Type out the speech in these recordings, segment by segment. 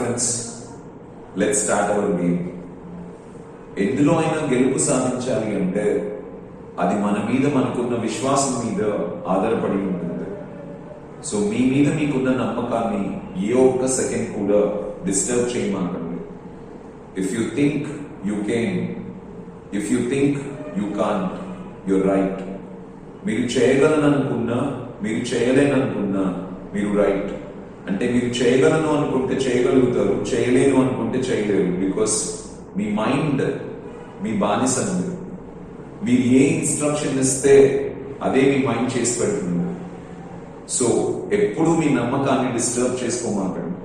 Friends, let's start our game. ఎందులో అయినా గెలుపు సాధించాలి అంటే అది మన మీద మనకున్న విశ్వాసం మీద ఆధారపడి ఉంటుంది. సో మీ మీద మీకున్న నమ్మకాన్ని ఏ ఒక్క సెకండ్ కూడా డిస్టర్బ్ చేయమాకండి. If you think you can, if you think you can't, your right. మీరు చేయగలను అనుకున్నా, మీరు చేయలేననుకున్నా మీరు రైట్. అంటే మీరు చేయగలను అనుకుంటే చేయగలుగుతారు, చేయలేను అనుకుంటే చేయలేరు. బికాస్ మీ మైండ్ మీ బానిసండి. మీరు ఏ ఇన్స్ట్రక్షన్ ఇస్తే అదే మీ మైండ్ చేసి పెడుతుంది. సో ఎప్పుడు మీ నమ్మకాన్ని డిస్టర్బ్ చేసుకోమాకండి.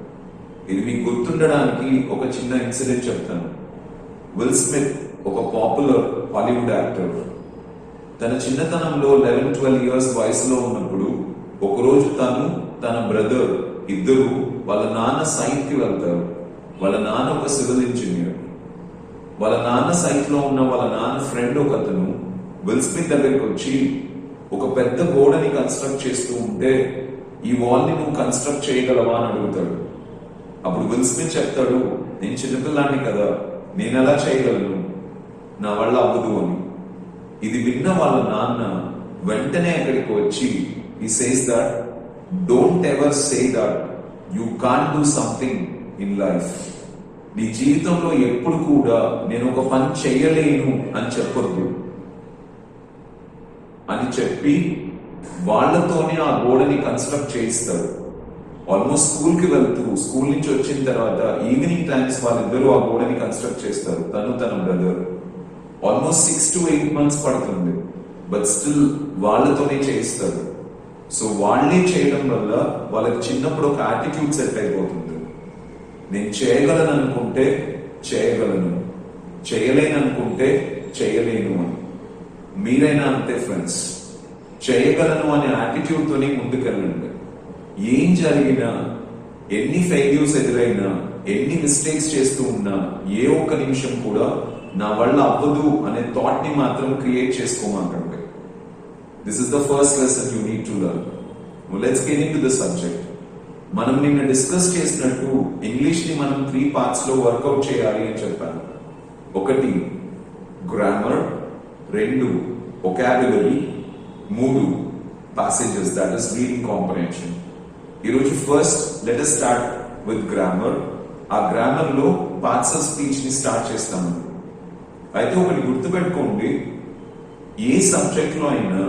ఇది మీకు గుర్తుండడానికి ఒక చిన్న ఇన్సిడెంట్ చెప్తాను. విల్ స్మిత్ ఒక పాపులర్ హాలీవుడ్ యాక్టర్. తన చిన్నతనంలో 11-12 ఇయర్స్ వయసులో ఉన్నప్పుడు ఒకరోజు తన బ్రదర్ ఇద్దరు వాళ్ళ నాన్న సైట్ కి వెళ్తారు. వాళ్ళ నాన్న ఒక సివిల్ ఇంజనీర్. వాళ్ళ నాన్న సైట్ లో ఉన్న వాళ్ళ నాన్న ఫ్రెండ్ ఒక అతను విల్ స్మిత్ దగ్గరికి వచ్చి ఒక పెద్ద గోడని కన్స్ట్రక్ట్ చేస్తూ ఉంటే ఈ వాల్ ని నువ్వు కన్స్ట్రక్ట్ చేయగలవా అని అడుగుతాడు. అప్పుడు విల్ స్మిత్ చెప్తాడు, నేను చిన్నపిల్లాన్ని కదా, నేను ఎలా చేయగలను, నా వల్ల అవ్వదు అని. ఇది విన్న వాళ్ళ నాన్న వెంటనే అక్కడికి వచ్చి he says that don't ever say that you can't do something in life. నీ జీవితంలో ఎప్పుడు కూడా నేను ఒక పని చేయలేను అని చెప్పొద్దు అని చెప్పి వాళ్లతోనే ఆ గోడని కన్స్ట్రక్ట్ చేయిస్తారు. ఆల్మోస్ట్ స్కూల్కి వెళ్తూ స్కూల్ నుంచి వచ్చిన తర్వాత ఈవినింగ్ టైమ్స్ వాళ్ళిద్దరూ ఆ గోడని కన్స్ట్రక్ట్ చేస్తారు. తన బ్రదర్ ఆల్మోస్ట్ 6 to 8 months పడుతుంది. బట్ స్టిల్ వాళ్ళతోనే చేయిస్తారు. సో వాళ్ళే చేయడం వల్ల వాళ్ళకి చిన్నప్పుడు ఒక యాటిట్యూడ్ సెట్ అయిపోతుంది. నేను చేయగలను అనుకుంటే చేయగలను, చేయలేను అనుకుంటే చేయలేను అని. మీరైనా అంతే ఫ్రెండ్స్. చేయగలను అనే యాటిట్యూడ్ తోనే ముందుకెళ్ళండి. ఏం జరిగినా, ఎన్ని ఫెయిల్యూర్స్ ఎదురైనా, ఎన్ని మిస్టేక్స్ చేస్తూ ఉన్నా ఏ ఒక్క నిమిషం కూడా నా వల్ల అవ్వదు అనే థాట్ ని మాత్రం క్రియేట్ చేసుకోమాకండి. This is the first lesson you need to learn. Let's get into the subject. మనం నిన్న డిస్కస్ చేసినట్టు ఇంగ్లీష్ ని మనం 3 parts లో వర్కౌట్ చేయాలి అని చెప్పాను. 1 grammar, 2 vocabulary, 3 passages, that is reading comprehension. ఈరోజు first let us start with grammar. ఆ గ్రామర్ లో పార్ట్స్ ఆఫ్ స్పీచ్ ని స్టార్ట్ చేస్తాము. అయితే ఒకటి గుర్తుపెట్టుకోండి, ఏ సబ్జెక్ట్ లో అయినా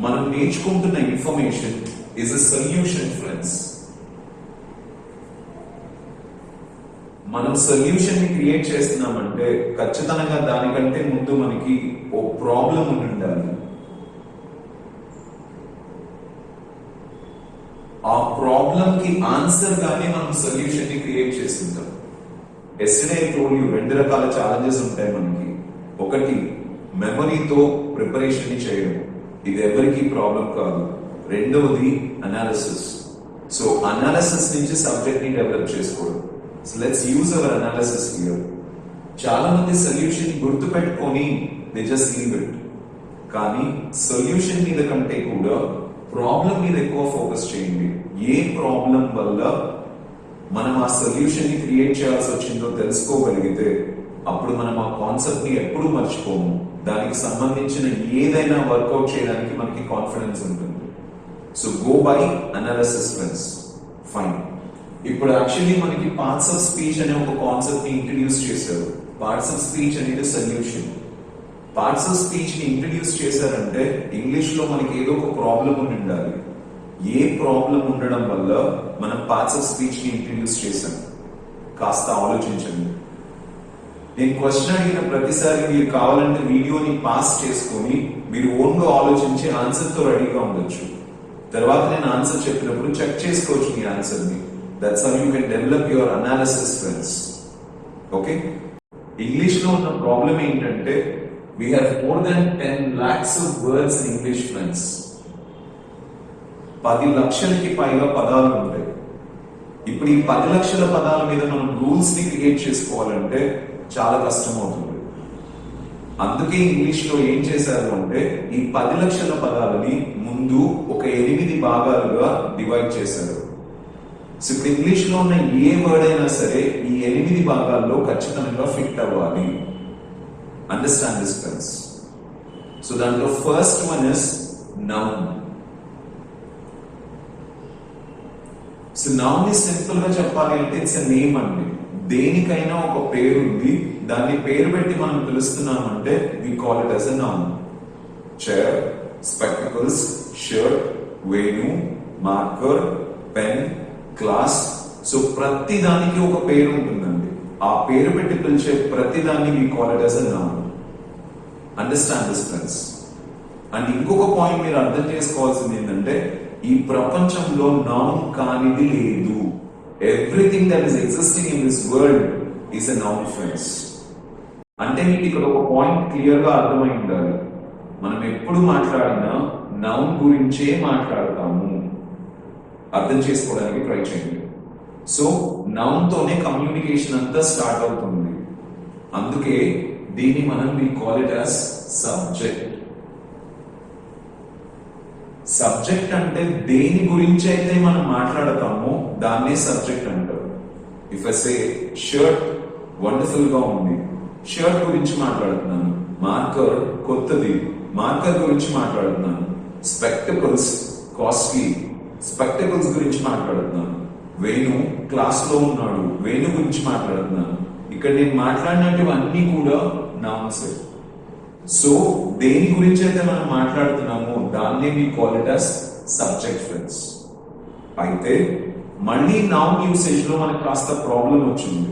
మనం నేర్చుకుంటున్న information is a solution friends. మనం సొల్యూషన్ ని క్రియేట్ చేస్తున్నామంటే ఖచ్చితంగా దానికంటే ముందు మనకి ఓ ప్రాబ్లం ఉండాలి. ఆ ప్రాబ్లం కి ఆన్సర్ గానే మనం సొల్యూషన్ ని క్రియేట్ చేస్తుంటాం. ఎస్టర్డే ఐ టోల్డ్ యు 2 రకాల ఛాలెంజెస్ ఉంటాయి మనకి. 1 మెమరీతో ప్రిపరేషన్ ని చేయడం, ఇది ఎవరికి ప్రాబ్లం కాదు. 2వది అనాలిసిస్. సో అనాలిసిస్ నుంచి సబ్జెక్ట్ ని డెవలప్ చేసుకోవడం. So let's use our analysis here. చాలా మంది సొల్యూషన్ గుర్తు పెట్టుకొని దే జస్ట్ లీవ్ ఇట్. కానీ సొల్యూషన్ మీద కంటే కూడా ప్రాబ్లం మీద ఎక్కువ ఫోకస్ చేయండి. ఏ ప్రాబ్లం వల్ల మనం ఆ సొల్యూషన్ ని క్రియేట్ చేయాల్సి వచ్చిందో తెలుసుకోగలిగితే అప్పుడు మనం ఆ కాన్సెప్ట్ ని ఎప్పుడు మర్చిపోము. దానికి సంబంధించిన ఏదైనా వర్కౌట్ చేయడానికి మనకి కాన్ఫిడెన్స్ ఉంటుంది. So go by analysis friends. Fine. ఇప్పుడు యాక్చువల్లీ మనకి పార్ట్స్ ఆఫ్ స్పీచ్ అనే ఒక కాన్సెప్ట్ ని ఇంట్రడ్యూస్ చేశారు. పార్ట్స్ ఆఫ్ స్పీచ్ అనేది సొల్యూషన్. పార్ట్స్ ఆఫ్ స్పీచ్ ని ఇంట్రడ్యూస్ చేశారంటే ఇంగ్లీష్ లో మనకి ఏదో ఒక ప్రాబ్లం ఉండాలి. ఏ ప్రాబ్లం ఉండడం వల్ల మనం పార్ట్స్ ఆఫ్ స్పీచ్ ని ఇంట్రడ్యూస్ చేశాం కాస్త ఆలోచించండి. నేను క్వశ్చన్ అడిగిన ప్రతిసారి మీరు కావాలంటే వీడియోని పాస్ చేసుకొని మీరు ఓన్ గా ఆలోచించి ఆన్సర్ తో రెడీగా ఉండొచ్చు. తర్వాత నేను ఆన్సర్ చెప్పినప్పుడు చెక్ చేసుకోవచ్చు మీ ఆన్సర్ ని. That's how you can develop your analysis friends. Okay. English లో ఉన్న ప్రాబ్లం ఏంటంటే we have more than 10 lakhs of words in English friends. 10 లక్షలకి పైగా పదాలు ఉంటాయి. ఇప్పుడు ఈ 10 లక్షల పదాల మీద మనం రూల్స్ ని క్రియేట్ చేసుకోవాలంటే చాలా కష్టం అవుతుంది. అందుకే ఇంగ్లీష్ లో ఏం చేశారు అంటే ఈ 10 లక్షల పదాలని ముందు ఒక 8 భాగాలుగా డివైడ్ చేశారు. సో ఇప్పుడు ఇంగ్లీష్ లో ఉన్న ఏ వర్డ్ అయినా సరే ఈ 8 భాగాల్లో ఖచ్చితంగా ఫిట్ అవ్వాలి. Understand this friends. సో దాంట్లో first one is noun. So noun ని సింపుల్ గా చెప్పాలి అంటే ఇట్స్ ఎ నేమ్ అండి. దేనికైనా ఒక పేరు ఉంది, దాన్ని పేరు పెట్టి మనం పిలుస్తున్నామంటే we call it as a noun. Chair, spectacles, shirt, Venu, marker, pen, class. So ప్రతి దానికి ఒక పేరు ఉంటుందండి. ఆ పేరు పెట్టి పిలిచే ప్రతి దాన్ని we call it as a noun. Understand this friends. And ఇంకొక పాయింట్ మీరు అర్థం చేసుకోవాల్సింది ఏంటంటే ఈ ప్రపంచంలో నౌన్ కానిది లేదు. Everything that is existing in this world is a noun friends. అంటే మీకు ఇక్కడ ఒక పాయింట్ క్లియర్ గా అర్థమై ఉండాలి. మనం ఎప్పుడు మాట్లాడినా నౌన్ గురించే మాట్లాడతాము. అర్థం చేసుకోవడానికి ట్రై చేయండి. సో నౌన్ తోనే కమ్యూనికేషన్ అంతా స్టార్ట్ అవుతుంది. అందుకే దీన్ని మనం we call it as subject. Subject అంటే దేని గురించి అయితే మనం మాట్లాడతామో దాన్నే సబ్జెక్ట్ అంటారు. If I say shirt wonderful గా ఉంది, షర్ట్ గురించి మాట్లాడుతున్నాను. మార్కర్ కొత్తది, మార్కర్ గురించి మాట్లాడుతున్నాను. స్పెక్టకల్స్ కాస్ట్లీ, స్పెక్టకల్స్ గురించి మాట్లాడుతున్నాను. వేణు క్లాస్ లో ఉన్నాడు, వేణు గురించి మాట్లాడుతున్నాను. ఇక్కడ నేను మాట్లాడినటువన్నీ కూడా నౌన్స్. సో దేని గురించి అయితే మనం మాట్లాడుతున్నామో దాన్నే we call it as subject friends. అయితే మళ్ళీ నౌన్ యూసేజ్ లో మనకు కాస్త ప్రాబ్లం వచ్చింది.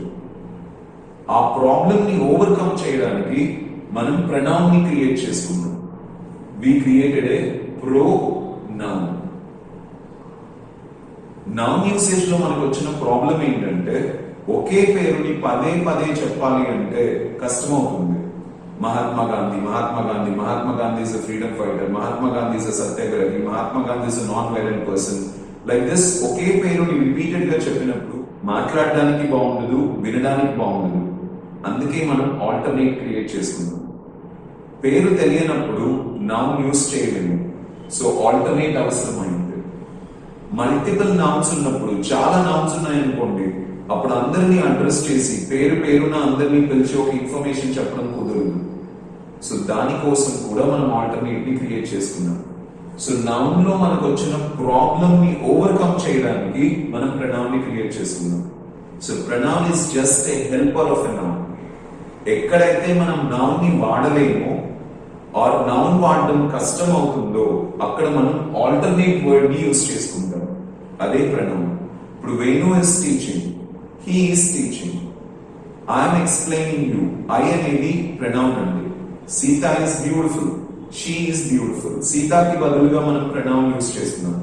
ఆ ప్రాబ్లం ని ఓవర్కమ్ చేయడానికి మనం ప్రొనౌన్ ని క్రియేట్ చేసుకున్నాం. We created a pronoun. Noun usage లో మనకు వచ్చిన ప్రాబ్లం ఏంటంటే ఒకే పేరుని పదే పదే చెప్పాలి అంటే కష్టం అవుతుంది. Mahatma Gandhi, Mahatma Gandhi, Mahatma Gandhi is a freedom fighter, Mahatma Gandhi is a satyagrahi, Mahatma Gandhi is a non violent person. Like this ఒకే పేరుని రిపీటెడ్ గా చెప్పినప్పుడు మాట్లాడడానికి బాగుండదు, వినడానికి బాగుండదు. అందుకే మనం ఆల్టర్నేట్ క్రియేట్ చేసుకున్నాం. పేరు తెలియనప్పుడు నౌన్ యూస్ చేయలేము. సో ఆల్టర్నేట్ అవసరమైంది. మల్టిపుల్ నౌన్స్ ఉన్నప్పుడు, చాలా నౌన్స్ ఉన్నాయనుకోండి, అప్పుడు అందరినీ అడ్రస్ చేసి పేరు పేరున అందరినీ పిలిచి ఒక ఇన్ఫర్మేషన్ చెప్పడం కుదరదు. సో దానికోసం కూడా మనం ఆల్టర్నేట్ ని క్రియేట్ చేసుకున్నాం. సో నౌన్ లో మనకు వచ్చిన ప్రాబ్లం ని ఓవర్కమ్ చేయడానికి మనం ప్రొనౌన్ ని క్రియేట్ చేసుకున్నాం. So pronoun is just a helper of a noun. ఎక్కడైతే మనం నౌన్ ని వాడలేమో ఆర్ నౌన్ వాడడం కష్టం అవుతుందో అక్కడ మనం ఆల్టర్నేట్ వర్డ్ ని యూస్ చేసుకుంటాం. అదే ప్రొనౌన్. ఇప్పుడు Venu is teaching, he is teaching, I am explaining you. I అనేది ప్రొనౌన్ అండి. Sita is beautiful, she is beautiful. సీతకి బదులుగా మనం ప్రొనౌన్ యూస్ చేస్తున్నాం.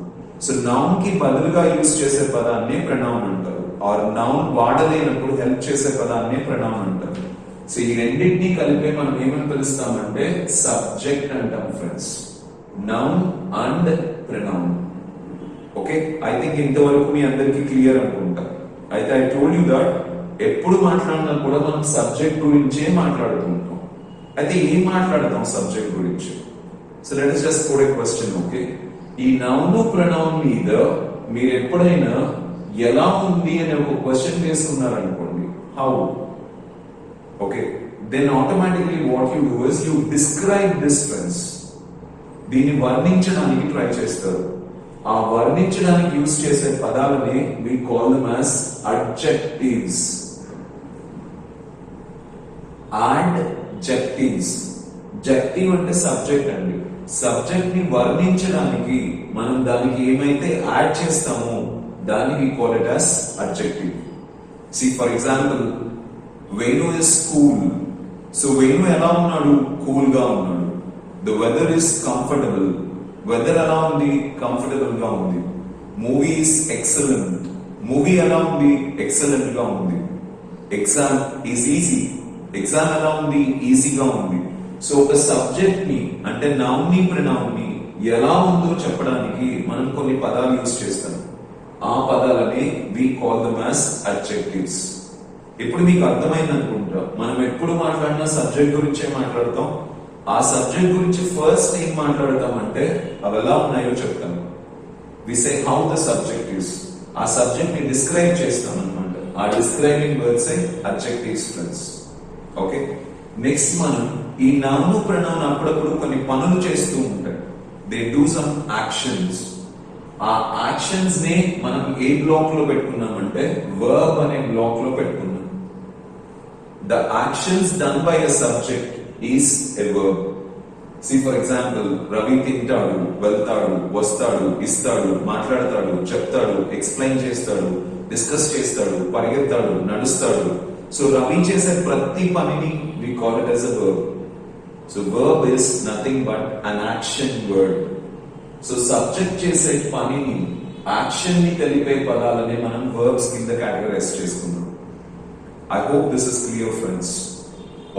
సో నౌన్ కి బదులుగా యూస్ చేసే పదాన్ని ప్రొనౌన్ అంటారు. ఆర్ నౌన్ వాడలేనప్పుడు హెల్ప్ చేసే పదాన్ని ప్రొనౌన్ అంటారు. సో ఈ రెండింటినీ కలిపే మనం ఏమని పిలుస్తామంటే సబ్జెక్ట్ అంటాం friends. Noun and pronoun. Okay, I think ఇంతవరకు మీ అందరికి క్లియర్ అనుకుంటా. అయితే ఐ టోల్డ్ యూ దట్ ఎప్పుడు మాట్లాడినా కూడా మనం సబ్జెక్ట్ గురించే మాట్లాడుతుంటాం. అయితే ఏం మాట్లాడతాం సబ్జెక్ట్ గురించి? So let us just put a question. Okay, ఈ నౌన్ ప్రొనౌన్ మీద మీరు ఎప్పుడైనా ఎలా ఉంది అనే ఒక క్వశ్చన్ వేసుకున్నారనుకోండి, how, okay, then automatically what you do is you describe this friends. దీన్ని వర్ణించడానికి ట్రై చేస్తారు. ఆ వర్ణించడానికి యూజ్ చేసే పదాలని we call them as adjectives. Adjectives. Adjective అంటే సబ్జెక్ట్ అండి. సబ్జెక్ట్ ని వర్ణించడానికి మనం దానికి ఏమైతే యాడ్ చేస్తామో దాన్ని we call it as adjective. See for example, Venu is cool. So Venu ఎలా ఉన్నాడు? కూల్ గా ఉన్నాడు. The weather is comfortable. Weather ఎలా ఉంది? కంఫర్టబుల్ గా ఉంది. Movie is excellent. మూవీ ఎలా ఉంది? ఎక్సలెంట్ గా ఉంది. Exam is easy. ఎగ్జామ్ ఎలా ఉంది? ఈజీగా ఉంది. సో ఒక సబ్జెక్ట్ ని అంటే నౌన్ ని ప్రొనౌన్ ని ఎలా ఉందో చెప్పడానికి మనం కొన్ని పదాలు యూజ్ చేస్తాం. ఆ పదాలని we call them as adjectives. ఇప్పుడు మీకు అర్థమైంది అనుకుంటా. మనం ఎప్పుడు మాట్లాడినా సబ్జెక్ట్ గురించే మాట్లాడతాం. ఆ సబ్జెక్ట్ గురించి ఫస్ట్ ఏం మాట్లాడతాం అంటే అవి ఎలా ఉన్నాయో చెప్తాను. We say how the subject is. ఆ సబ్జెక్ట్ ని డిస్క్రైబ్ చేస్తాం అనమాట. ఆ describing words adjectives friends. Okay, next మనం ఈ నౌన్ ప్రొనౌన్ అప్పుడప్పుడు కొన్ని పనులు చేస్తూ ఉంటాయి. They do some actions. ఆ యాక్షన్స్ నే మనం ఏ బ్లాక్ లో పెట్టుకున్నామంటే వర్బ్ అనే బ్లాక్ లో పెట్టుకున్నాం. The actions done by a subject is a verb. See for example, Ravi తింటాడు, వెళ్తాడు, వస్తాడు, ఇస్తాడు, మాట్లాడతాడు, చెప్తాడు, ఎక్స్ప్లెయిన్ చేస్తాడు, డిస్కస్ చేస్తాడు, పరిగెత్తాడు, నడుస్తాడు. సో రవి చేసే ప్రతి పనిని we call it as a verb. So verb is nothing but an action word. So subject చేసే పనిని, యాక్షన్ ని తెలిపే పదాలని మనం verbs కింద కేటగరైజ్ చేసుకున్నాం. I hope this is clear friends.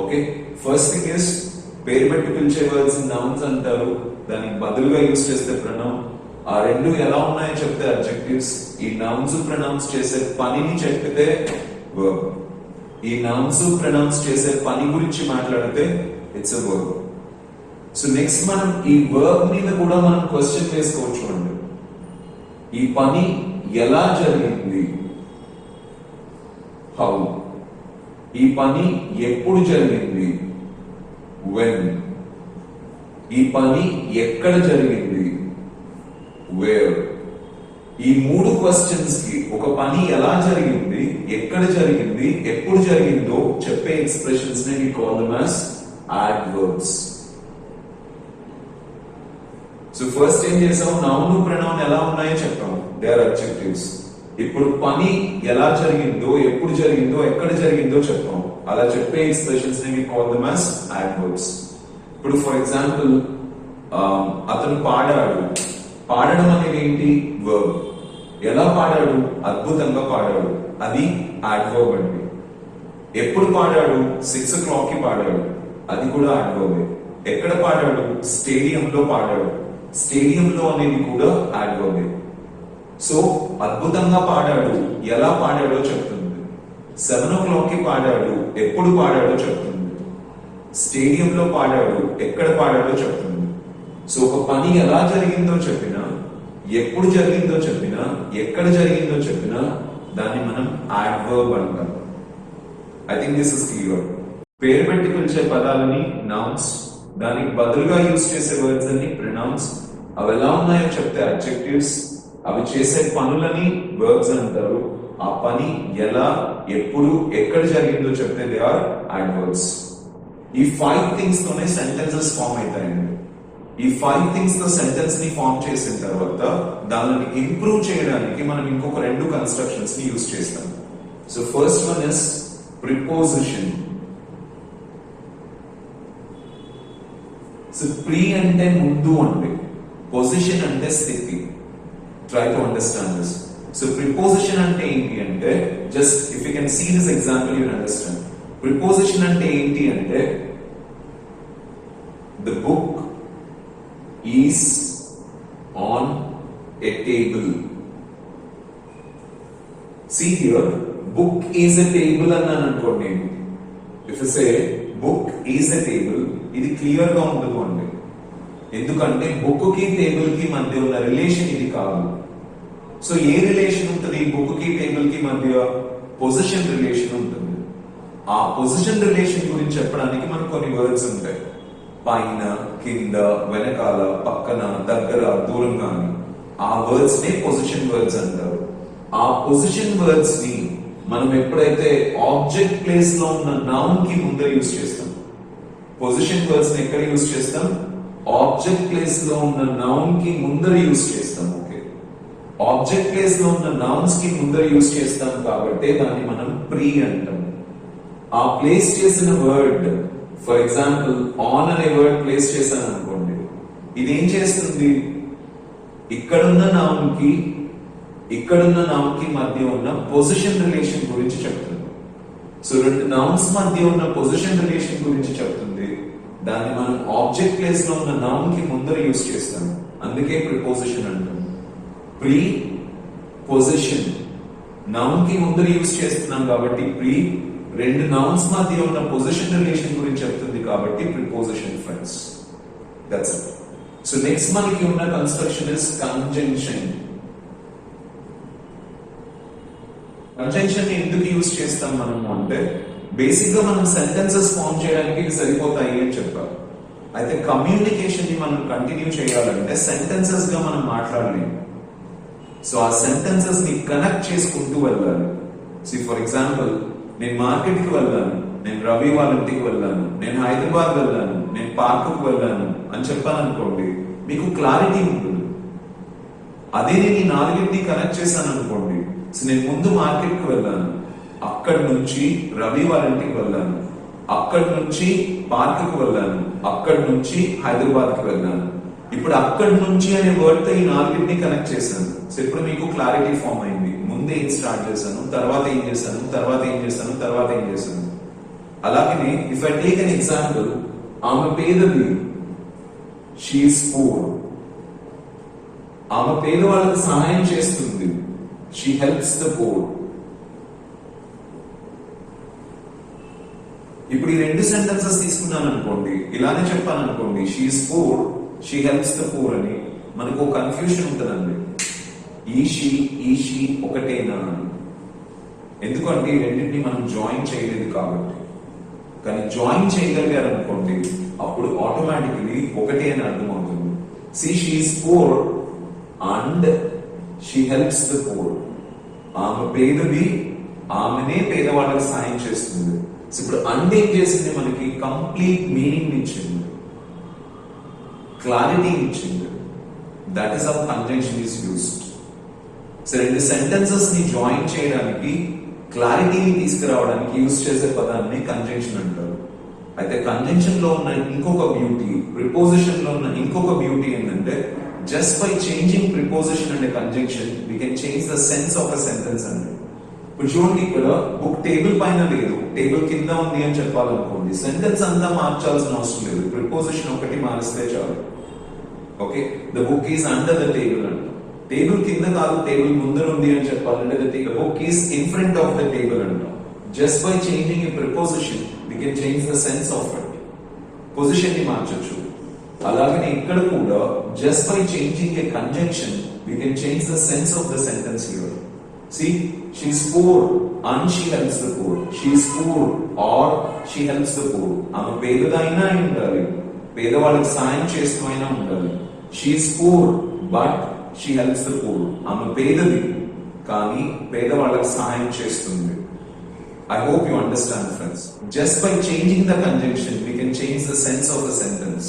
Okay, first thing is పేరు పెట్టి పిలిచే వర్డ్స్ నౌన్స్ అంటారు, దానికి బదులుగా యూస్ చేస్తే ప్రొనౌన్. ఆ రెండు ఎలా ఉన్నాయో చెప్తే అడ్జెక్టివ్స్. ఈ నౌన్స్ ప్రొనౌన్స్ చేసే పనిని చెప్పితే వర్బ్. ఈ నౌన్స్ ప్రొనౌన్స్ చేసే పని గురించి మాట్లాడితే it's a verb. So next మనం ఈ వర్బ్ మీద కూడా మనం క్వశ్చన్ వేసుకోవచ్చు అండి. ఈ పని ఎలా జరిగింది, హౌ. ఈ పని ఎప్పుడు జరిగింది, when. ఈ పని ఎక్కడ జరిగింది, where. ఈ మూడు క్వశ్చన్స్ కి ఒక పని ఎలా జరిగింది, ఎక్కడ జరిగింది, ఎప్పుడు జరిగిందో చెప్పే ఎక్స్ప్రెషన్స్ ని we call them as adverbs. So first ఏం చేసాం, నౌన్ ప్రొనౌన్ ఎలా ఉన్నాయో చెప్పాం, దే ఆర్ అడ్జెక్టివ్స్. ఇప్పుడు పని ఎలా జరిగిందో, ఎప్పుడు జరిగిందో, ఎక్కడ జరిగిందో చెప్పాం. అలా చెప్పే ఎక్స్ప్రెషన్స్ ని we call them as adverbs. ఇప్పుడు ఫర్ ఎగ్జాంపుల్ అతను పాడాడు. పాడడం అనేది ఏంటి, వర్బ్. ఎలా పాడాడు, అద్భుతంగా పాడాడు, అది adverb అండి. ఎప్పుడు పాడాడు, 6 o'clock కి పాడాడు, అది కూడా adverb. ఎక్కడ పాడాడు, స్టేడియంలో పాడాడు, స్టేడియంలో అనేది కూడా adverb. సో అద్భుతంగా పాడాడు, ఎలా పాడాడో చెప్తుంది. 7 o'clock కి పాడాడు, ఎప్పుడు పాడాడో చెప్తుంది. స్టేడియంలో పాడాడు, ఎక్కడ పాడాడో చెప్తుంది. సో ఒక పని ఎలా జరిగిందో చెప్పినా, ఎప్పుడు జరిగిందో చెప్పినా, ఎక్కడ జరిగిందో చెప్పినా దాన్ని మనం adverb అంటాం. I think this is clear. పేరు పెట్టి పిలిచే పదాలని నౌన్స్, దానికి బదులుగా యూజ్ చేసే వర్డ్స్ అన్ని ప్రొనౌన్స్. అవి ఎలా ఉన్నాయో చెప్తే అడ్జెక్టివ్స్. అవి చేసే పనులని వర్బ్స్ అంటారు. ఆ పని ఎలా, ఎప్పుడు, ఎక్కడ జరిగిందో చెప్తే దే ఆర్ adverbs. ఈ 5 థింగ్స్ తోనే సెంటెన్సెస్ ఫామ్ అవుతాయండి. ఈ 5 థింగ్స్ తో సెంటెన్స్ ని ఫామ్ చేసిన తర్వాత దానిని ఇంప్రూవ్ చేయడానికి మనం ఇంకొక 2 కన్స్ట్రక్షన్స్ ని యూజ్ చేస్తాం. So first one is preposition. So pre అంటే ముందు అండి, పొజిషన్ అంటే స్థితి. Try to understand this. So preposition ante enti ante, just if you can see this example you will understand. Preposition ante enti ante, the book is on a table. See here, book is a table annan anukondi. If you say book is a table, ఇది clear గా ఉండదు అండి. ఎందుకంటే book కి table కి మధ్య ఉన్న relation ఇది కాదు. సో ఏ రిలేషన్ ఉంటుంది బుక్ కి టేబుల్ కి మధ్య, పొజిషన్ రిలేషన్ ఉంటుంది. ఆ పొజిషన్ రిలేషన్ గురించి చెప్పడానికి మనకు కొన్ని వర్డ్స్ ఉంటాయి. పైన, కింద, వెనకాల, పక్కన, దగ్గర, దూరంగా అని. ఆ వర్డ్స్ నే పొజిషన్ వర్డ్స్ అంటారు. ఆ పొజిషన్ వర్డ్స్ ని మనం ఎప్పుడైతే ఆబ్జెక్ట్ ప్లేస్ లో ఉన్న నౌన్ కి ముందర యూజ్ చేస్తాం. పొజిషన్ వర్డ్స్ ని ఎక్కడ యూజ్ చేస్తాం, ఆబ్జెక్ట్ ప్లేస్ లో ఉన్న నౌన్ కి ముందర యూజ్ చేస్తాం. ఓకే, ఆబ్జెక్ట్ ప్లేస్ లో ఉన్న నౌన్స్ కి ముందర యూజ్ చేస్తాం కాబట్టి దాన్ని మనం ప్రీ అంటాం. ఆ ప్లేస్ చేసిన వర్డ్, ఫర్ ఎగ్జాంపుల్ ఆన్ అనే వర్డ్ ప్లేస్ చేశాను అనుకోండి, ఇదేం చేస్తుంది, ఇక్కడున్న నౌన్ కి మధ్య ఉన్న పొజిషన్ రిలేషన్ గురించి చెప్తుంది. సో రెండు నౌన్స్ మధ్య ఉన్న పొజిషన్ రిలేషన్ గురించి చెప్తుంది. దాన్ని మనం ఆబ్జెక్ట్ ప్లేస్ లో ఉన్న నౌన్ కి ముందర యూజ్ చేస్తాం. అందుకే ప్రిపోజిషన్ అంటాం. ప్రీ పొజిషన్, నౌన్ కి ముందర యూజ్ చేస్తున్నాం కాబట్టి ప్రీ. రెండు నౌన్స్ మధ్య ఉన్న పొజిషన్ రిలేషన్ గురించి చెప్తుంది కాబట్టి preposition friends. That's it. So next మనకి ఉన్న కన్స్ట్రక్షన్ ఇస్ కంజంక్షన్. కంజంక్షన్ ఎందుకు యూజ్ చేస్తాం మనము అంటే బేసిక్ గా మనం సెంటెన్సెస్ ఫార్మ్ చేయడానికి ఇవి సరిపోతాయి అని చెప్పారు. అయితే కమ్యూనికేషన్ ని మనం కంటిన్యూ చేయాలంటే సెంటెన్సెస్ గా మనం మాట్లాడలేము. సో ఆ సెంటెన్సెస్ ని కనెక్ట్ చేసుకుంటూ వెళ్ళాలి. ఫర్ ఎగ్జాంపుల్, నేను మార్కెట్ కి వెళ్ళాను, నేను రవి వాళ్ళ ఇంటికి వెళ్ళాను, నేను హైదరాబాద్ వెళ్ళాను, నేను పార్కుకు వెళ్ళాను అని చెప్పాను అనుకోండి, మీకు క్లారిటీ ఉంటుంది. అదే నేను ఈ నాలుగింటిని కనెక్ట్ చేశాను అనుకోండి, నేను ముందు మార్కెట్ కి వెళ్ళాను, అక్కడి నుంచి రవి వాళ్ళ ఇంటికి వెళ్ళాను, అక్కడి నుంచి పార్కుకు వెళ్ళాను, అక్కడి నుంచి హైదరాబాద్ కి వెళ్ళాను. ఇప్పుడు అక్కడి నుంచి అనే వర్డ్ తో ఈ నాలుగింటిని కనెక్ట్ చేశాను. సో ఇప్పుడు మీకు క్లారిటీ ఫామ్ అయింది. ముందు ఏం స్టార్ట్ చేశాను, తర్వాత ఏం చేశాను, తర్వాత ఏం చేశాను, తర్వాత ఏం చేశాను. అలాగే if I take an example, ఆమె పేదది, షీఈస్ పూర్. ఆమె పేదవాళ్ళకి సహాయం చేస్తుంది, షీ హెల్ప్స్ ద పూర్. ఇప్పుడు ఈ రెండు సెంటెన్సెస్ తీసుకున్నాను అనుకోండి, ఇలానే చెప్పాను అనుకోండి, she is poor, she helps the poor అని, మనకు ఒక కన్ఫ్యూషన్ ఉంటుందండి. ఈ షీ ఒకటేనా అని. ఎందుకంటే ఈ రెండింటిని మనం జాయిన్ చేయలేదు కాబట్టి. కానీ జాయిన్ చేయగలిగారు అనుకోండి, అప్పుడు ఆటోమేటికలీ ఒకటే అని అర్థం అవుతుంది. She is poor and she helps the poor. ఆమె పేదది, ఆమెనే పేదవాళ్ళకి సాయం చేస్తుంది. ఇప్పుడు అండ్ ఏం చేసింది, మనకి కంప్లీట్ మీనింగ్ ఇచ్చింది, క్లారిటీ ఇచ్చింది. That is how conjunction is used. So రెండు సెంటెన్సెస్ ని జాయిన్ చేయడానికి, క్లారిటీని తీసుకురావడానికి యూజ్ చేసే పదాన్ని కంజంక్షన్ అంటారు. అయితే కంజంక్షన్ లో ఉన్న ఇంకొక బ్యూటీ, ప్రిపోజిషన్ లో ఉన్న ఇంకొక బ్యూటీ ఏంటంటే, just by changing preposition and conjunction we can change the sense of a sentence అండి. ఇప్పుడు చూడండి, ఇక్కడ బుక్ టేబుల్ పైన లేదు, టేబుల్ కింద ఉంది అని చెప్పాలనుకోండి, సెంటెన్స్ అంతా మార్చాల్సిన అవసరం లేదు, ప్రిపోజిషన్ ఒకటి మారిస్తే చాలు. Okay, the book is under the table అంట. టేబుల్ కింద కాదు, టేబుల్ ముందర ఉంది అని చెప్పాలంటే the book is in front of the table అంట. Just by changing a preposition we can change the sense of it. Position ని మార్చొచ్చు. అలాగే ఇక్కడ కూడా just by changing a conjunction we can change the sense of the sentence here. See, she is poor and she helps the poor. She is poor or she helps the poor. ఆమె పేదదైనా ఉండాలి, పేదవాళ్ళకి సాయం చేస్తూ అయినా ఉండాలి. She is poor but she helps the poor. ఆమె పేదది కానీ పేదవాళ్ళకి సాయం చేస్తుంది. I hope you understand, friends. Just by changing the conjunction, we can change the sense of the sentence.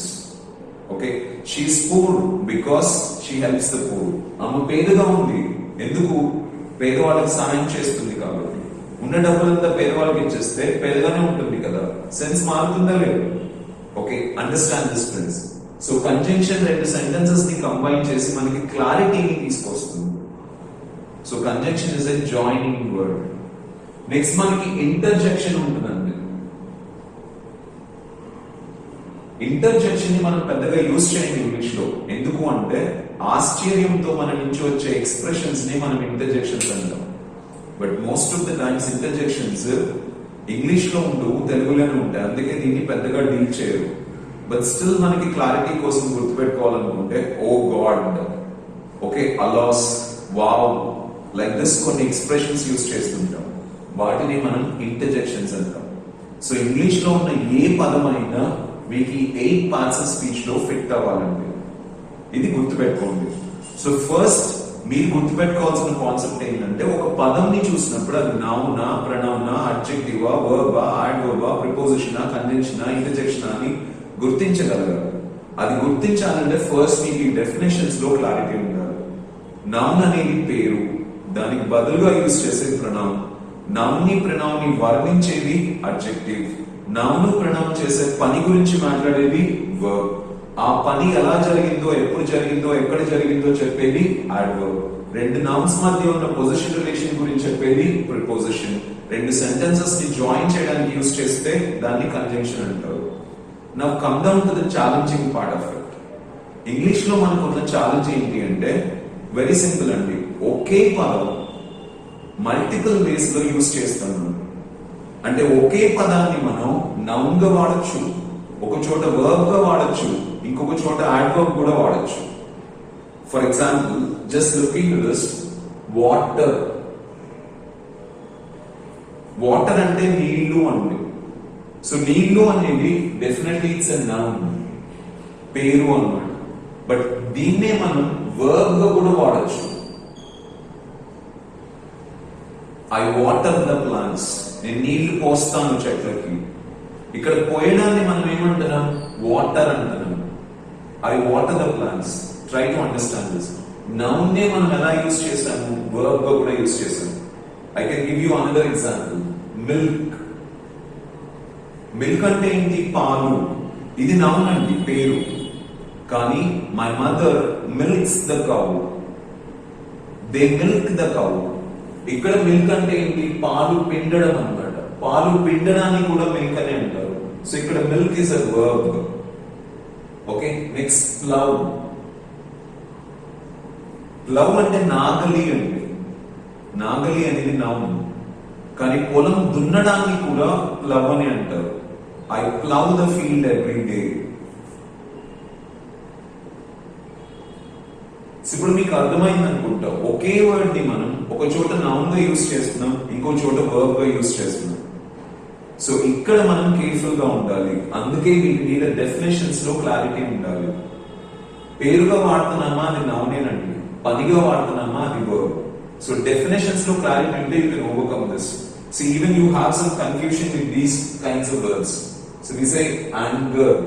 Okay, she is poor because she helps the poor. ఆమె పేదగా ఉంది, ఎందుకు? పేదవాళ్ళకి సాయం చేస్తుంది కాబట్టి. ఉన్న డబ్బులంతా పేదవాళ్ళకి ఇచ్చేస్తే పేదగానే ఉంటుంది కదా, సెన్స్ మారుతుందా లేదు? Okay, understand this friends. So conjunction రెండు సెంటెన్సెస్ ని కంబైన్ చేసి మనకి క్లారిటీని తీసుకొస్తుంది. So conjunction is a joining word. Next మనకి ఇంటర్జెక్షన్ ఉంటుందండి. ఇంటర్జెక్షన్ ని మనం పెద్దగా యూజ్ చేయండి ఇంగ్లీష్ లో. ఎందుకు అంటే ఆశ్చర్యంతో మన నుంచి వచ్చే ఎక్స్ప్రెషన్స్ ని మనం ఇంటర్జెక్షన్స్ అంటాం. But most of the times interjections English లో ఉండవు, తెలుగులోనే ఉంటాయి. అందుకే దీన్ని పెద్దగా డీల్ చేయరు. బట్ స్టిల్ మనకి క్లారిటీ కోసం గుర్తుపెట్టుకోవాలనుకుంటే oh god, okay, alas, wow, like this కొన్ని ఎక్స్ప్రెషన్స్ యూజ్ చేస్తుంటాం. వాటిని మనం ఇంటర్జెక్షన్స్ అంటాం. సో ఇంగ్లీష్ లో ఉన్న ఏ పదమైనా మీకు 8 పార్ట్స్ ఆఫ్ స్పీచ్ లో ఫిట్ అవ్వాలండి. ఇది గుర్తుపెట్టుకోండి. సో ఫస్ట్ మీరు గుర్తుపెట్టుకోవాల్సిన కాన్సెప్ట్ ఏంటంటే, ఒక పదంని చూసినప్పుడు అది నౌనా, ప్రనౌనా, అడ్జెక్టివా, వర్బా, యాడ్వర్బా, ప్రిపోజిషనా, కంజంక్షనా, ఇంటర్జెక్షనా అని గుర్తించగలగాలి. అది గుర్తించాలంటే ఫస్ట్ మీకు ఈ డెఫినేషన్స్ లో క్లారిటీ ఉండాలి. నౌన్ అనేది పేరు, దానికి బదులుగా యూజ్ చేసే ప్రనౌన్. నౌన్ ని ప్రనౌన్ ని వర్ణించేది అడ్జెక్టివ్. నౌన్ ప్రనౌన్ చేసే పని గురించి మాట్లాడేది వర్బ్. ఆ పని ఎలా జరిగిందో, ఎప్పుడు జరిగిందో, ఎక్కడ జరిగిందో చెప్పేది యాడ్వర్బ్. రెండు నౌన్స్ మధ్య ఉన్న పొజిషన్ రిలేషన్ గురించి చెప్పేది ప్రిపోజిషన్. రెండు సెంటెన్సెస్ ని జాయిన్ చేయడానికి యూజ్ చేస్తే దాన్ని కంజంక్షన్ అంటారు. Now come down to the challenging part of it. English లో మనకున్న ఛాలెంజ్ ఏంటి అంటే వెరీ సింపుల్ అండి. ఒకే పదం మల్టిపుల్ వేస్ లో యూజ్ చేస్తున్నాం. అంటే ఒకే పదాన్ని మనం నౌన్ గా వాడచ్చు, ఒక చోట వర్బ్ గా వాడచ్చు, ఇంకొక చోట యాడ్వర్బ్ కూడా వాడచ్చు. For example, just looking to this, water. Water అంటే నీళ్లు అండి. సో నీళ్లు అనేది డెఫినెట్లీ ఇట్స్ ఎ నౌన్, పేరు అన్నమాట. బట్ దీన్నే మనం వర్బ్ గా కూడా వాడచ్చు. ఐ వాటర్ ద ప్లాంట్స్, నేను నీళ్లు పోస్తాను చెట్లకి. ఇక్కడ పోయడాన్ని మనం ఏమంటున్నాం? వాటర్ అంటున్నాం. I water the plants. Try to understand this. Noun నే మనం ఎలా యూజ్ చేసాము? వర్బ్ గా కూడా యూజ్ చేసాము. I can give you another example. Milk. Milk అంటే ఏంటి? పాలు. ఇది నౌన్ అండి, పేరు. కానీ my mother milks the cow, they milk the cow. ఇక్కడ మిల్క్ అంటే ఏంటి? పాలు పిండడం అన్నమాట. పాలు పిండడాన్ని కూడా మిల్క్ అని అంటారు. సో ఇక్కడ milk is a verb. Okay, next plough. Plough అంటే నాగలి అండి. నాగలి అనేది నౌన్, కానీ పొలం దున్నడాన్ని కూడా ప్లవ్ అని అంటారు. I plough the field every day. ఇప్పుడు మీకు అర్థమైంది అనుకుంటా, ఒకే వర్డ్ ని మనం ఒక చోట నౌన్ గా యూజ్ చేస్తున్నాం, ఇంకో చోట వర్బ్ గా యూజ్ చేస్తున్నాం. సో ఇక్కడ మనం కేర్ఫుల్ గా ఉండాలి. అందుకే వీటి మీద డెఫినేషన్స్ లో క్లారిటీ ఉండాలి. పేరుగా వాడుతున్నామా అది నౌనేనండి, పనిగా వాడుతున్నామా అది వర్బ్. సో డెఫినేషన్స్ లో క్లారిటీ ఉంటే you can overcome this. So even you have some confusion with these kinds of words. So we say anger,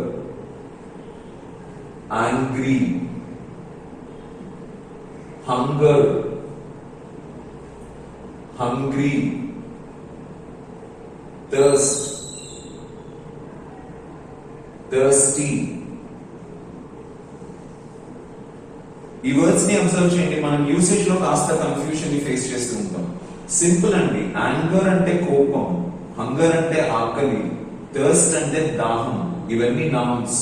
angry, hunger, hungry, thirst, thirsty. ఈ వర్డ్స్ ని అబ్జర్వ్ చేయండి. మనం యూసేజ్ లో కాస్త confusion ని face చేస్తూ ఉంటాం. సింపుల్ అండి. యాంగర్ అంటే కోపం, హంగర్ అంటే ఆకలి, థర్స్ట్ అంటే దాహం. ఇవన్నీ నౌన్స్.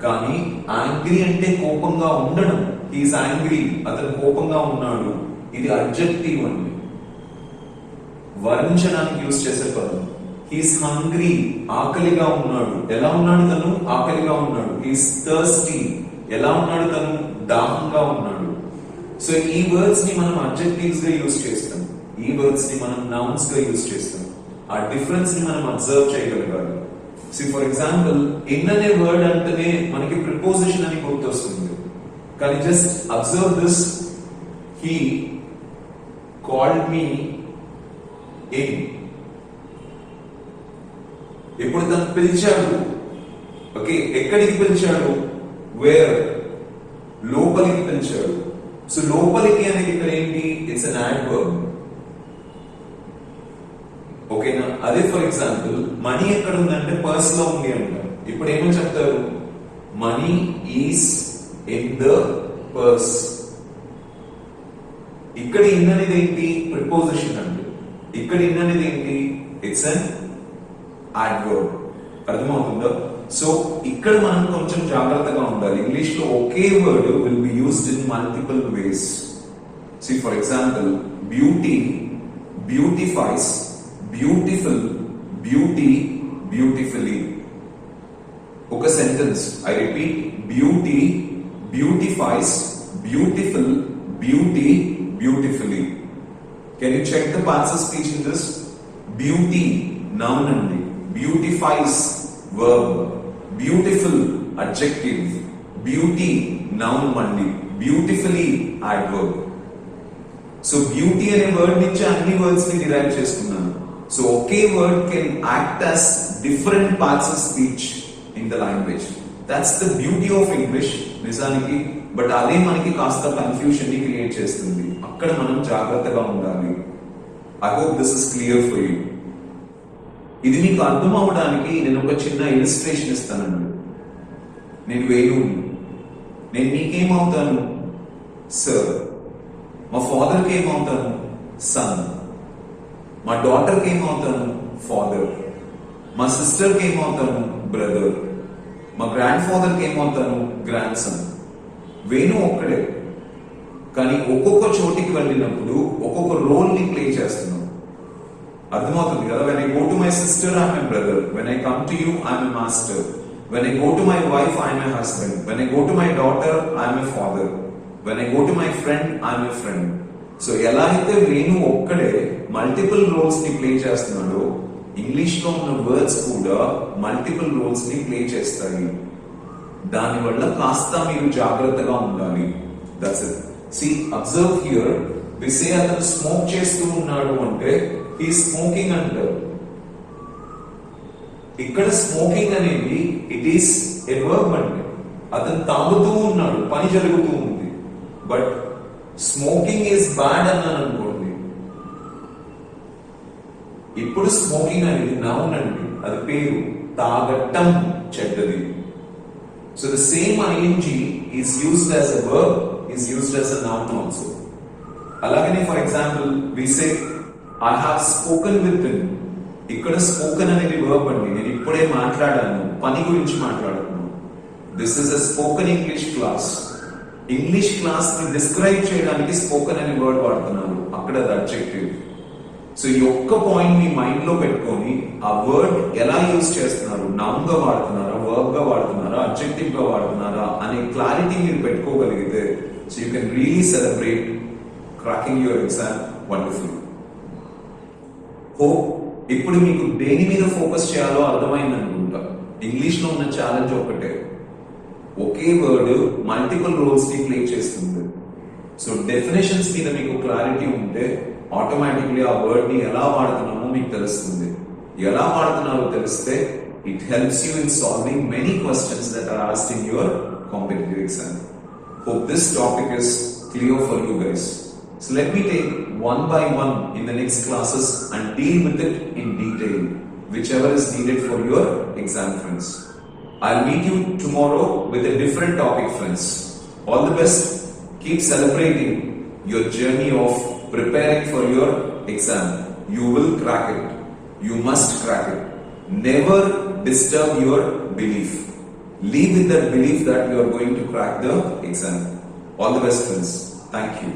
కానీ యాంగ్రీ అంటే కోపంగా ఉండడం. హీఈస్ యాంగ్రీ, అతను కోపంగా ఉన్నాడు. ఇది అడ్జెక్టివ్ అండి, వర్ణించడానికి యూజ్ చేసే పదం. హీఈస్ హంగ్రీ, ఆకలిగా ఉన్నాడు. ఎలా ఉన్నాడు తను? ఆకలిగా ఉన్నాడు. హీఈస్ థర్స్టీ, ఎలా ఉన్నాడు తను? దాహంగా ఉన్నాడు. సో ఈ వర్డ్స్ ని మనం అడ్జెక్టివ్స్ గా యూజ్ చేస్తాం, ఈ వర్డ్స్ ని మనం నౌన్స్ గా యూజ్ చేస్తాం. ఆ డిఫరెన్స్ ని మనం అబ్జర్వ్ చేయగలగాలి. ఫర్ ఎగ్జాంపుల్, ఇన్ అనే వర్డ్ అంటేనే మనకి ప్రిపోజిషన్ అని గుర్తొస్తుంది. కానీ just observe this. He called me in. ఇప్పుడు తను పిలిచాడు. ఓకే, ఎక్కడికి పిలిచాడు? వేర్, లోపలికి పిలిచాడు. సో లోపలికి అనేది ఇక్కడ ఏంటి? It's an adverb. ఓకేనా? అదే ఫర్ ఎగ్జాంపుల్, మనీ ఎక్కడ ఉందంటే పర్స్ లో ఉంది అంటారు. ఇప్పుడు ఏమని చెప్తారు? Money is in the purse. ఇక్కడ ఇన్ అనేది ఏంటి? ప్రిపోజిషన్ అండి. ఇక్కడ ఇన్ అనేది ఏంటి? It's an adverb. అర్థమవుతుందా? సో ఇక్కడ మనం కొంచెం జాగ్రత్తగా ఉండాలి. ఇంగ్లీష్ లో ఒకే word will be used in multiple ways. For example, beauty, beautifies, beautiful, beauty, beautifully. ఒక sentence, I repeat, beauty, beautifies, beautiful, beauty, beautifully. Can you check the parts of speech in this? Beauty noun అండి, beautifies verb, beautiful adjective, beauty noun మళ్ళీ, beautifully adverb. So beauty అనే word నుంచి అన్ని words ని derive చేసుకున్నాను. So okay word can act as different parts of speech in the language. That's the beauty of English నిజానికి. But అదే మనకి కాస్త కన్ఫ్యూషన్ ని క్రియేట్ చేస్తుంది. అక్కడ మనం జాగ్రత్తగా ఉండాలి. I hope this is clear for you. ఇది మీకు అర్థం అవడానికి నేను ఒక చిన్న ఇలిస్ట్రేషన్ ఇస్తానండి. నేను వేణువుని, నేను మీకేమవుతాను? సర్. మా ఫాదర్కి ఏమవుతాను? సన్. మా డాటర్కి ఏమవుతాను? ఫాదర్. మా సిస్టర్కి ఏమవుతాను? బ్రదర్. మా గ్రాండ్ ఫాదర్కి ఏమవుతాను? Grand son. వేణు ఒక్కడే, కానీ ఒక్కొక్క చోటికి వెళ్ళినప్పుడు ఒక్కొక్క రోల్ ని ప్లే చేస్తున్నాం. అర్థమవుతుంది కదా? when I go to my sister, I'm a brother. when I come to you, I'm a master. when I go to my wife, I'm a husband. when I go to my daughter, I'm a father. when I go to my friend, I'm a friend. So ఎలా అయితే వేణు ఒక్కడే multiple roles ని play చేస్తున్నాడో English లో ఉన్న words కూడా multiple roles ని play చేస్తాయి. దానివల్ల కాస్త మీరు జాగ్రత్తగా ఉండాలి. That's it. See observe here, we say అతను స్మోక్ చేస్తూ ఉన్నాడు అంటే ఈ స్మోకింగ్ అంటారు. ఇక్కడ స్మోకింగ్ అనేది ఇట్ ఈస్ ఎ వర్బ్ అండి. అతను తాగుతూ ఉన్నాడు, పని జరుగుతూ ఉంది. బట్ స్మోకింగ్ ఈజ్ బ్యాడ్ అన్నాను అనుకోండి, ఇప్పుడు స్మోకింగ్ అనేది నౌన్ అండి, అది పేరు. తాగటం చెడ్డది. So the same ING is used as a verb, is used as a noun also. అలాగనే for example we say I have spoken with him. ఇక్కడ స్పోకెన్ అనేది వర్బ్ అండి. నేను ఇప్పుడే మాట్లాడాను, పని గురించి మాట్లాడుతున్నాను. This is a spoken English class. English class ని డిస్క్రైబ్ చేయడానికి స్పోకెన్ అనే వర్డ్ వాడుతున్నారు, అక్కడ అది అడ్జెక్టివ్. సో ఈ ఒక్క పాయింట్ మీ మైండ్ లో పెట్టుకొని ఆ వర్డ్ ఎలా యూజ్ చేస్తున్నారు, నౌన్ గా వాడుతున్నారా, వర్బ్ గా వాడుతున్నారా, అడ్జెక్టివ్ గా వాడుతున్నారా అనే క్లారిటీ మీరు పెట్టుకోగలిగితే so you can really celebrate cracking your exam wonderful. Hope ఇప్పుడు మీకు దేని మీద ఫోకస్ చేయాలో అర్థమైంది అనుకుంటా. ఇంగ్లీష్ లో ఉన్న ఛాలెంజ్ ఒకటే, ఒకే వర్డ్ మల్టిపుల్ రోల్స్ ని ప్లే చేస్తుంది. సో డెఫినేషన్స్ మీద మీకు క్లారిటీ ఉంటే ఆటోమేటిక్లీ ఆ వర్డ్ ని ఎలా వాడుతున్నామో మీకు తెలుస్తుంది. ఎలా వాడుతున్నారో తెలిస్తే it helps you in solving many questions that are asked in your competitive exam. Hope this topic is clear for you guys. So let me take one by one in the next classes and deal with it in detail, whichever is needed for your exam, friends. I'll meet you tomorrow with a different topic, friends. All the best. Keep celebrating your journey of preparing for your exam. You will crack it. You must crack it. Never disturb your belief. Live with that belief that you are going to crack the exam. All the best, friends. Thank you.